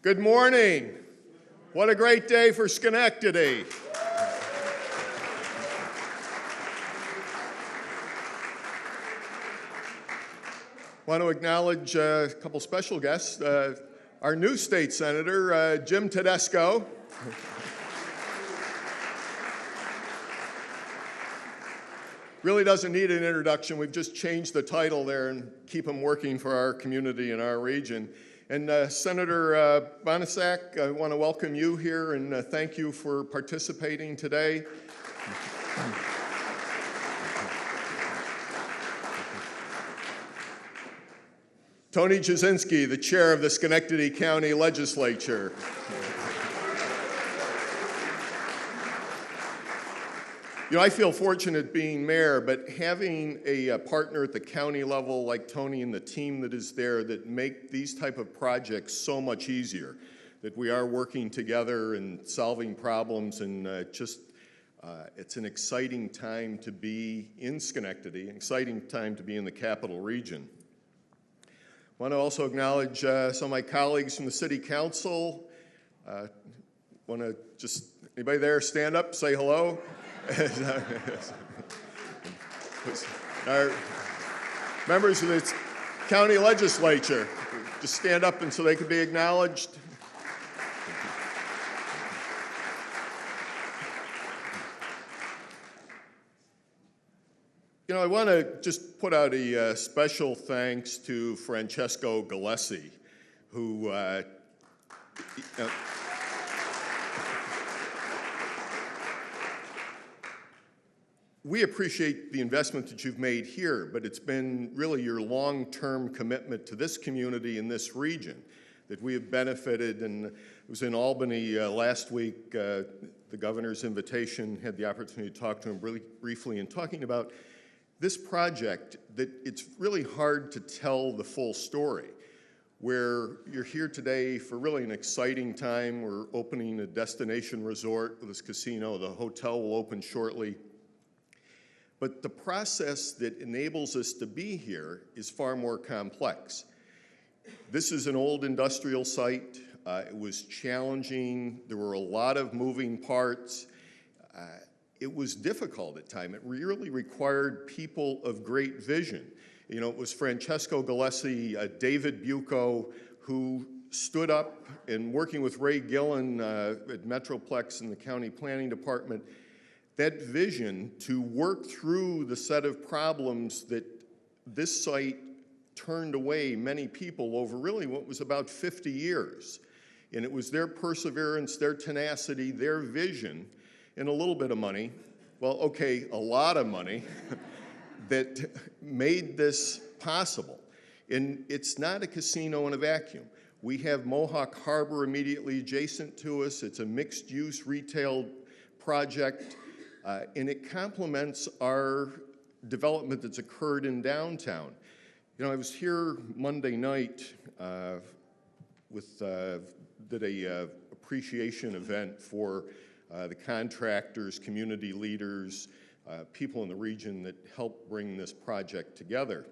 Good morning. What a great day for Schenectady. Want to acknowledge a couple special guests. Our new state senator, Jim Tedesco. Really doesn't need an introduction. We've just changed the title there and keep him working for our community and our region. And Senator Bonacic, I want to welcome you here and thank you for participating today. Tony Jasinski, the chair of the Schenectady County Legislature. You know, I feel fortunate being mayor, but having a partner at the county level like Tony and the team that is there that make these type of projects so much easier, that we are working together and solving problems, and it's an exciting time to be in Schenectady, an exciting time to be in the capital region. I want to also acknowledge some of my colleagues from the City Council. Want to just, anybody there, stand up, say hello. Our members of the county legislature, just stand up and so they can be acknowledged. You know, I want to just put out a special thanks to Francesco Galesi, who we appreciate the investment that you've made here, but it's been really your long-term commitment to this community and this region that we have benefited. And it was in Albany last week, the governor's invitation, had the opportunity to talk to him really briefly, and talking about this project, that it's really hard to tell the full story. Where you're here today for really an exciting time. We're opening a destination resort with this casino. The hotel will open shortly. But the process that enables us to be here is far more complex. This is an old industrial site. It was challenging. There were a lot of moving parts. It was difficult at times. It really required people of great vision. You know, it was Francesco Galesi, David Bucco, who stood up and working with Ray Gillen at Metroplex in the county planning department, that vision to work through the set of problems that this site turned away many people over really what was about 50 years. And it was their perseverance, their tenacity, their vision, and a little bit of money, well, okay, a lot of money, that made this possible. And it's not a casino in a vacuum. We have Mohawk Harbor immediately adjacent to us. It's a mixed-use retail project. And it complements our development that's occurred in downtown. You know, I was here Monday night did a appreciation event for the contractors, community leaders, people in the region that helped bring this project together.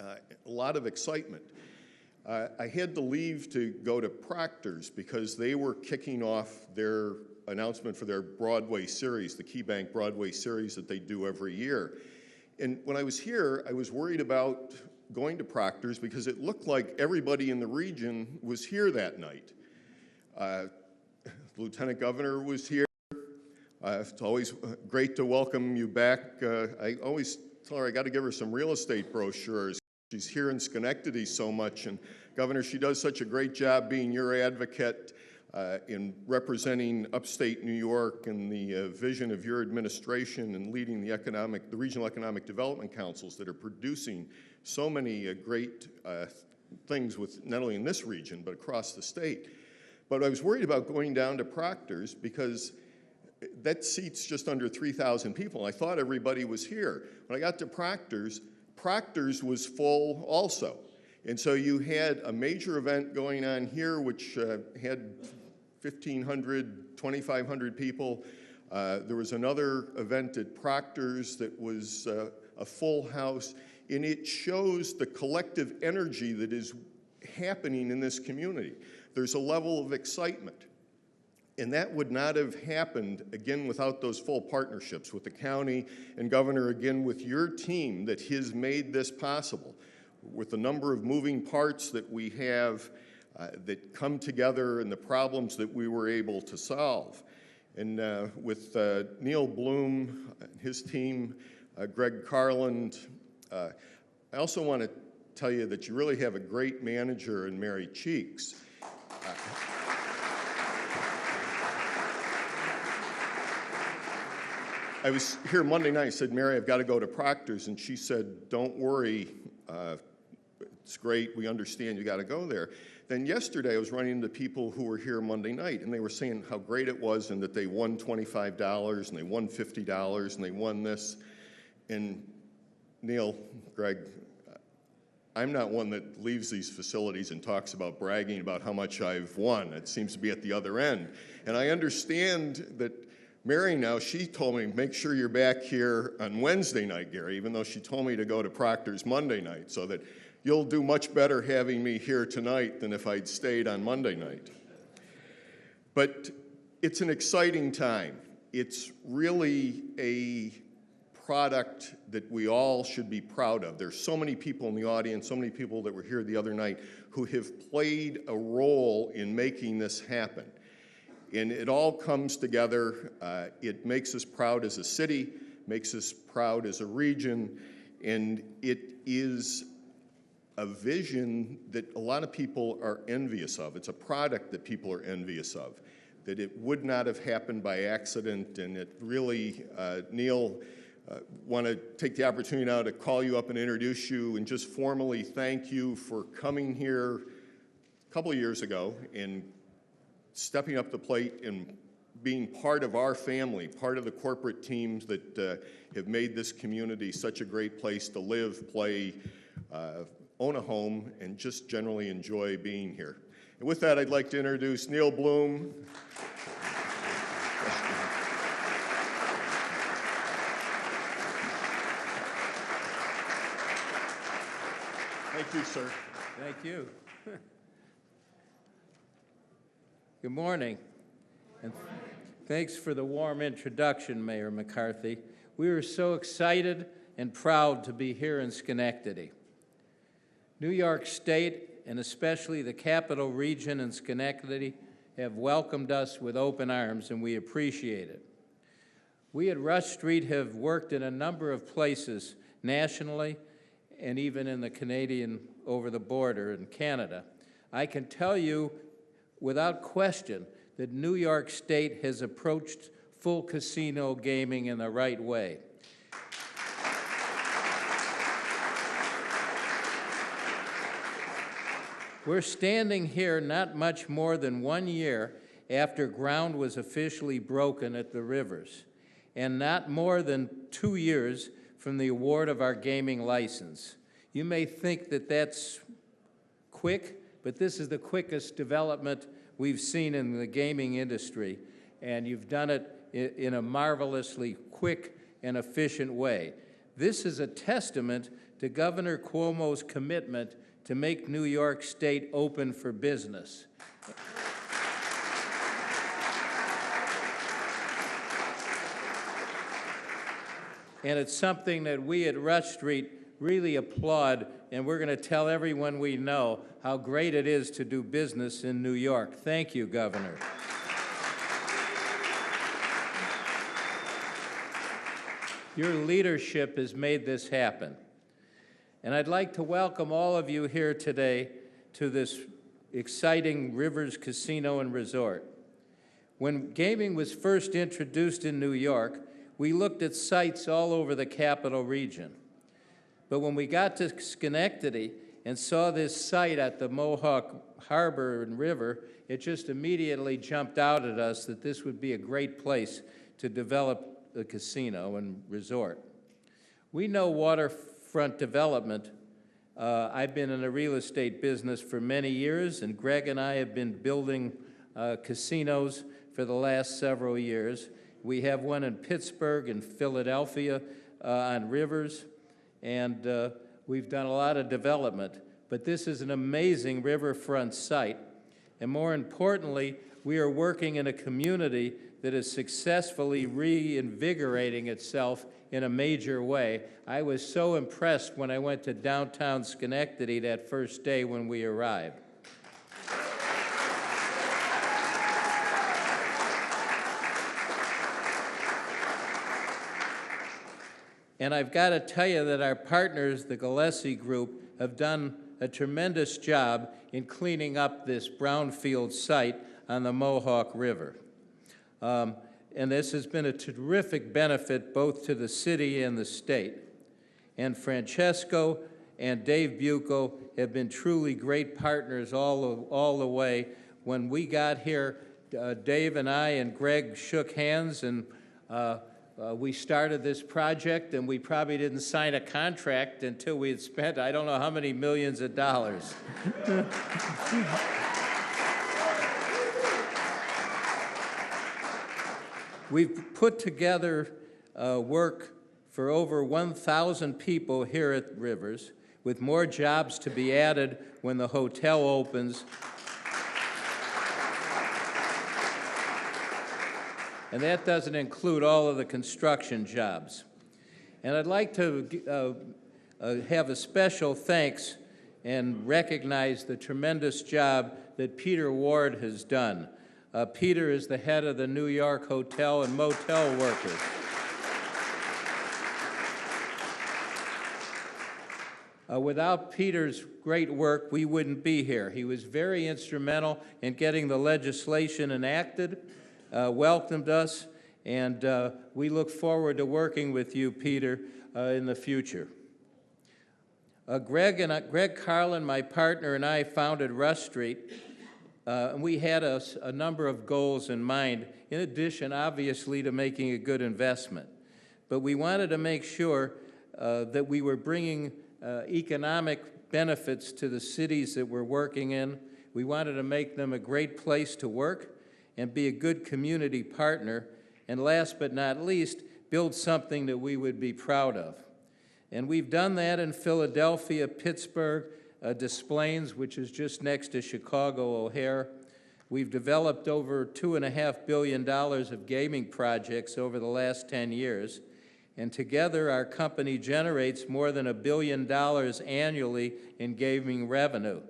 A lot of excitement. I had to leave to go to Proctor's because they were kicking off their announcement for their Broadway series, the KeyBank Broadway series that they do every year. And when I was here, I was worried about going to Proctor's because it looked like everybody in the region was here that night. The Lieutenant Governor was here. It's always great to welcome you back. I always tell her I got to give her some real estate brochures. She's here in Schenectady so much, and Governor, she does such a great job being your advocate in representing upstate New York and the vision of your administration and leading the regional economic development councils that are producing so many great things with not only in this region but across the state. But I was worried about going down to Proctor's because that seats just under 3,000 people. I thought everybody was here. When I got to Proctor's was full also. And so you had a major event going on here which had 1,500, 2,500 people. There was another event at Proctor's that was a full house, and it shows the collective energy that is happening in this community. there's a level of excitement. And that would not have happened, again, without those full partnerships with the county and Governor, again, with your team that has made this possible. With the number of moving parts that we have that come together and the problems that we were able to solve. And with Neil Bloom and his team, Greg Carland, I also want to tell you that you really have a great manager in Mary Cheeks. I was here Monday night. I said, Mary, I've got to go to Proctor's. And she said, don't worry. It's great. We understand you got to go there. Then yesterday, I was running into people who were here Monday night, and they were saying how great it was and that they won $25 and they won $50 and they won this. And Neil, Greg, I'm not one that leaves these facilities and talks about bragging about how much I've won. It seems to be at the other end. And I understand that Mary now, she told me, make sure you're back here on Wednesday night, Gary, even though she told me to go to Proctor's Monday night, so that you'll do much better having me here tonight than if I'd stayed on Monday night. But it's an exciting time. It's really a product that we all should be proud of. There's so many people in the audience, so many people that were here the other night who have played a role in making this happen. And it all comes together. It makes us proud as a city, makes us proud as a region, and it is a vision that a lot of people are envious of. It's a product that people are envious of, that it would not have happened by accident, and it really, Neil, want to take the opportunity now to call you up and introduce you and just formally thank you for coming here a couple of years ago and stepping up the plate and being part of our family, part of the corporate teams that have made this community such a great place to live, play, own a home, and just generally enjoy being here. And with that, I'd like to introduce Neil Bloom. Thank you, sir. Thank you. Good morning, and thanks for the warm introduction, Mayor McCarthy. We are so excited and proud to be here in Schenectady. New York State, and especially the Capital Region and Schenectady, have welcomed us with open arms, and we appreciate it. We at Rush Street have worked in a number of places nationally and even in the Canadian over the border in Canada. I can tell you without question that New York State has approached full casino gaming in the right way. We're standing here not much more than 1 year after ground was officially broken at the Rivers, and not more than 2 years from the award of our gaming license. You may think that that's quick, but this is the quickest development we've seen in the gaming industry, and you've done it in a marvelously quick and efficient way. This is a testament to Governor Cuomo's commitment to make New York State open for business. And it's something that we at Rush Street really applaud, and we're going to tell everyone we know how great it is to do business in New York. Thank you, Governor. Your leadership has made this happen. And I'd like to welcome all of you here today to this exciting Rivers Casino and Resort. When gaming was first introduced in New York, we looked at sites all over the Capital Region. But when we got to Schenectady and saw this site at the Mohawk Harbor and River, it just immediately jumped out at us that this would be a great place to develop a casino and resort. We know waterfront development. I've been in the real estate business for many years, and Greg and I have been building casinos for the last several years. We have one in Pittsburgh and Philadelphia on rivers, and we've done a lot of development. But this is an amazing riverfront site, And more importantly, we are working in a community that is successfully reinvigorating itself in a major way. I was so impressed when I went to downtown Schenectady that first day when we arrived. And I've got to tell you that our partners, the Galesi Group, have done a tremendous job in cleaning up this brownfield site on the Mohawk River. And this has been a terrific benefit both to the city and the state. And Francesco and Dave Bucco have been truly great partners all the way. When we got here, Dave and I and Greg shook hands, and we started this project, and we probably didn't sign a contract until we had spent I don't know how many millions of dollars. We've put together work for over 1,000 people here at Rivers, with more jobs to be added when the hotel opens. And that doesn't include all of the construction jobs. And I'd like to have a special thanks and recognize the tremendous job that Peter Ward has done. Peter is the head of the New York Hotel and Motel Workers. Without Peter's great work, we wouldn't be here. He was very instrumental in getting the legislation enacted, welcomed us, and we look forward to working with you, Peter, in the future. Greg Carlin, my partner, and I founded Rush Street. And we had a number of goals in mind, in addition, obviously, to making a good investment. But we wanted to make sure that we were bringing economic benefits to the cities that we're working in. We wanted to make them a great place to work and be a good community partner. And last but not least, build something that we would be proud of. And we've done that in Philadelphia, Pittsburgh, Des Plaines, which is just next to Chicago O'Hare. We've developed over $2.5 billion of gaming projects over the last 10 years. And together, our company generates more than $1 billion annually in gaming revenue.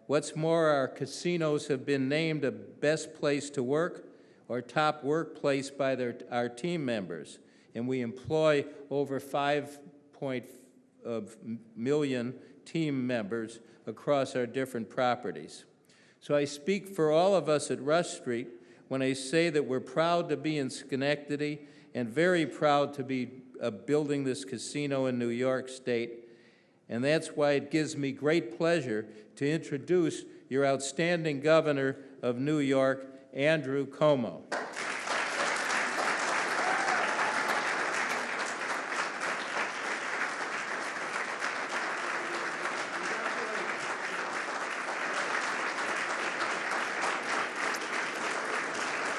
What's more, our casinos have been named a best place to work or top workplace by our team members. And we employ over 5 million team members across our different properties. So I speak for all of us at Rush Street when I say that we're proud to be in Schenectady and very proud to be building this casino in New York State. And that's why it gives me great pleasure to introduce your outstanding governor of New York, Andrew Cuomo.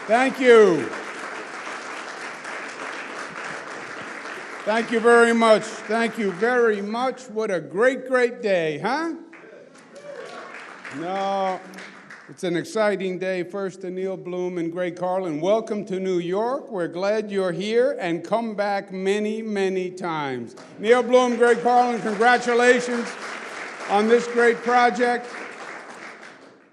Thank you. Thank you very much. Thank you very much. What a great, great day, huh? No, it's an exciting day. First to Neil Bloom and Greg Carlin. Welcome to New York. We're glad you're here, and come back many, many times. Neil Bloom, Greg Carlin, congratulations on this great project.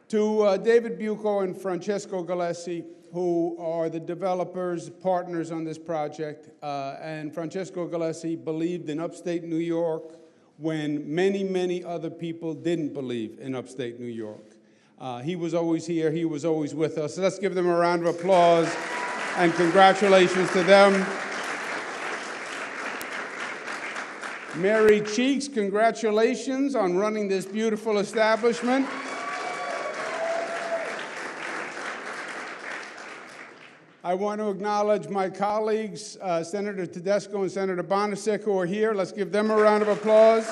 To David Bucco and Francesco Galesi, who are the developers, partners on this project. And Francesco Galesi believed in upstate New York when many, many other people didn't believe in upstate New York. He was always here. He was always with us. So let's give them a round of applause and congratulations to them. Mary Cheeks, congratulations on running this beautiful establishment. I want to acknowledge my colleagues, Senator Tedesco and Senator Bonacic, who are here. Let's give them a round of applause.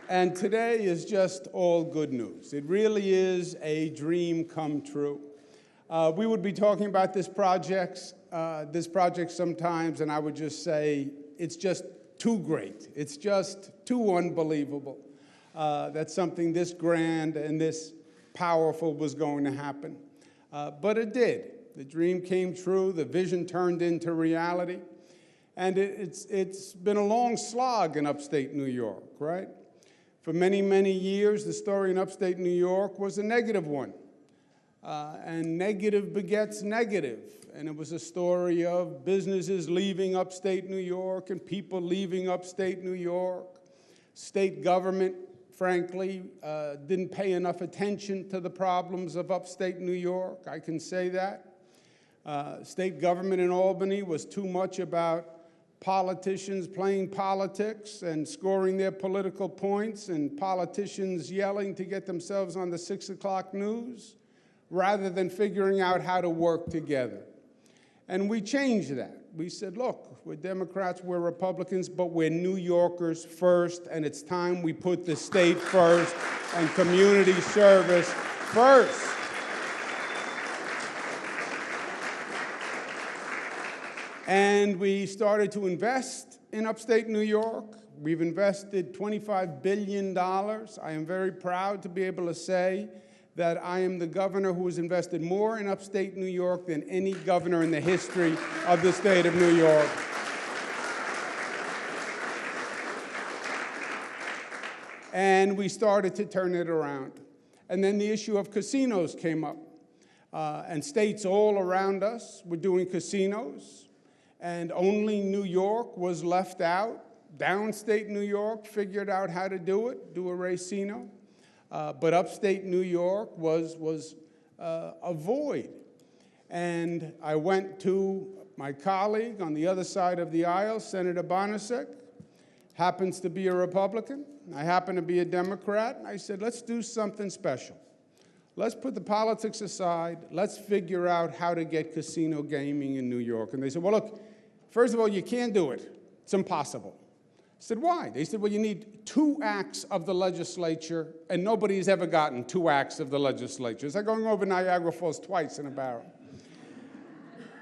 And today is just all good news. It really is a dream come true. We would be talking about this project sometimes, and I would just say it's just too great. It's just too unbelievable. that something this grand and this powerful was going to happen. But it did. The dream came true. The vision turned into reality. And it's been a long slog in upstate New York, right? For many, many years, the story in upstate New York was a negative one. And negative begets negative. And it was a story of businesses leaving upstate New York and people leaving upstate New York. State government, frankly, didn't pay enough attention to the problems of upstate New York. I can say that. State government in Albany was too much about politicians playing politics and scoring their political points and politicians yelling to get themselves on the 6 o'clock news rather than figuring out how to work together. And we changed that. We said, look, we're Democrats, we're Republicans, but we're New Yorkers first, and it's time we put the state first and community service first. And we started to invest in upstate New York. We've invested $25 billion. I am very proud to be able to say that I am the governor who has invested more in upstate New York than any governor in the history of the state of New York. And we started to turn it around. And then the issue of casinos came up. And states all around us were doing casinos. And only New York was left out. Downstate New York figured out how to do it, do a racino. But upstate New York was a void. And I went to my colleague on the other side of the aisle, Senator Bonacic, happens to be a Republican. I happen to be a Democrat. And I said, let's do something special. Let's put the politics aside. Let's figure out how to get casino gaming in New York. And they said, well, look, first of all, you can't do it. It's impossible. I said, why? They said, well, you need 2 acts of the legislature, and nobody's ever gotten 2 acts of the legislature. It's like going over Niagara Falls twice in a barrel.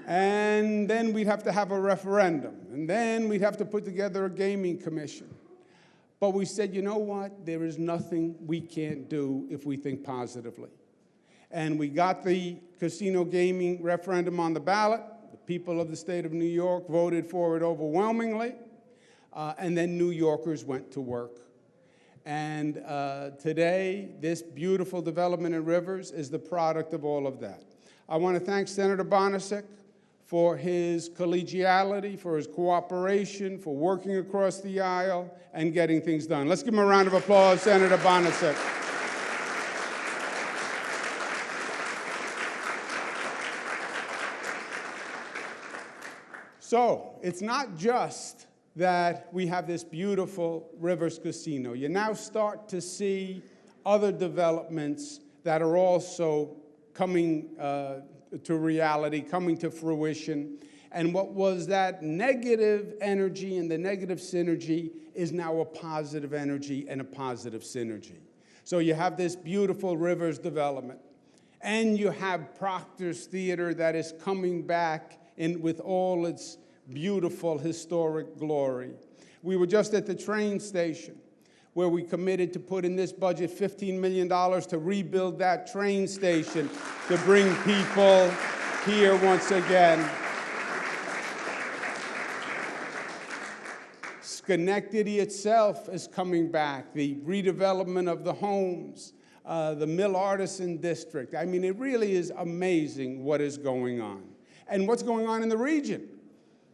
And then we'd have to have a referendum, and then we'd have to put together a gaming commission. But we said, you know what? There is nothing we can't do if we think positively. And we got the casino gaming referendum on the ballot. The people of the state of New York voted for it overwhelmingly. And then New Yorkers went to work. And today, this beautiful development in Rivers is the product of all of that. I want to thank Senator Bonacic for his collegiality, for his cooperation, for working across the aisle and getting things done. Let's give him a round of applause, Senator Bonacic. So it's not just that we have this beautiful Rivers Casino. You now start to see other developments that are also coming to reality, coming to fruition. And what was that negative energy and the negative synergy is now a positive energy and a positive synergy. So you have this beautiful Rivers development. And you have Proctor's Theater that is coming back in with all its beautiful historic glory. We were just at the train station where we committed to put in this budget $15 million to rebuild that train station to bring people here once again. Schenectady itself is coming back, the redevelopment of the homes, the Mill Artisan District. I mean, it really is amazing what is going on. And what's going on in the region.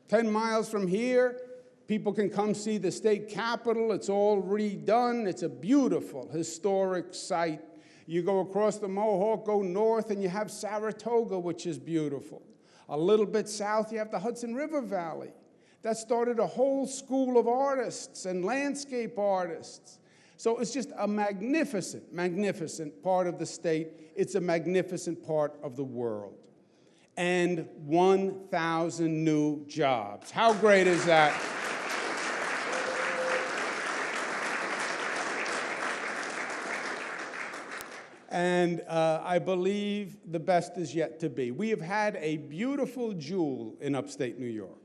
10 miles from here, people can come see the state capitol. It's all redone. It's a beautiful historic site. You go across the Mohawk, go north, and you have Saratoga, which is beautiful. A little bit south, you have the Hudson River Valley. That started a whole school of artists and landscape artists. So it's just a magnificent, magnificent part of the state. It's a magnificent part of the world. And 1,000 new jobs. How great is that? And I believe the best is yet to be. We have had a beautiful jewel in upstate New York.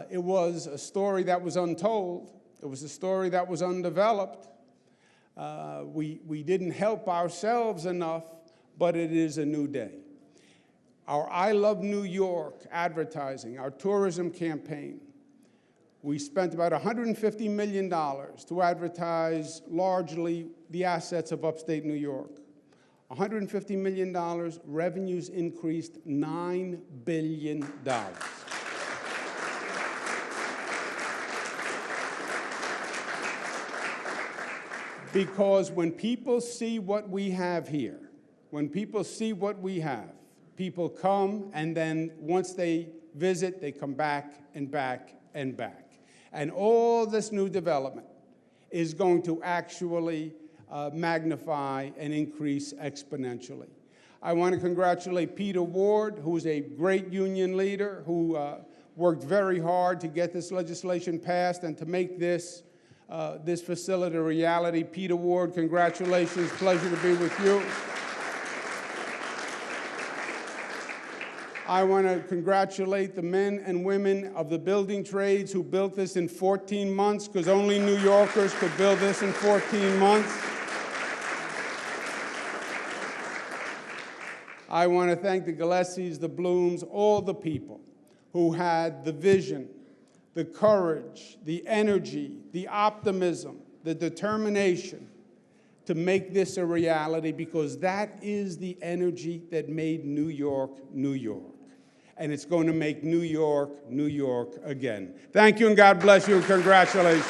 It was a story that was untold. It was a story that was undeveloped. We didn't help ourselves enough, but it is a new day. Our I Love New York advertising, our tourism campaign, we spent about $150 million to advertise largely the assets of upstate New York. $150 million, revenues increased $9 billion. Because when people see what we have here, when people see what we have, people come, and then once they visit, they come back and back and back. And all this new development is going to actually magnify and increase exponentially. I want to congratulate Peter Ward, who's a great union leader, who worked very hard to get this legislation passed and to make this facility a reality. Peter Ward, congratulations. Pleasure to be with you. I want to congratulate the men and women of the building trades who built this in 14 months, because only New Yorkers could build this in 14 months. I want to thank the Galesis, the Blooms, all the people who had the vision, the courage, the energy, the optimism, the determination to make this a reality, because that is the energy that made New York, New York. And it's going to make New York, New York again. Thank you, and God bless you, and congratulations.